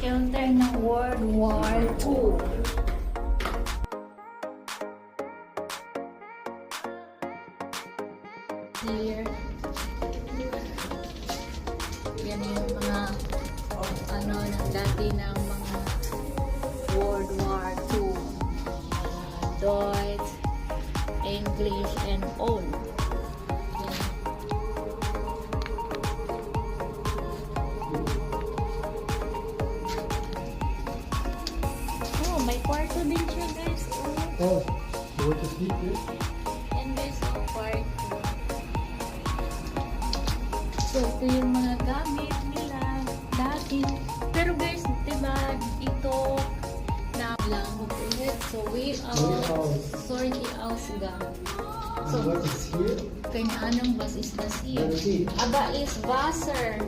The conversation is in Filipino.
shelter ng World War II. Here, yan yung mga ng dati ng mga World War II. Deutsch, English, and all. Oh, may kwarto din siya, guys. Oh, you want to sleep here? And there's a kwarto. So, ito yung mga gamit nila dati. Pero guys, diba, ito na lang ulit. So, we are sorry ausgang. So, what is here? Keine Ahnung, was ist das hier? Let's see. Aber ist Wasser.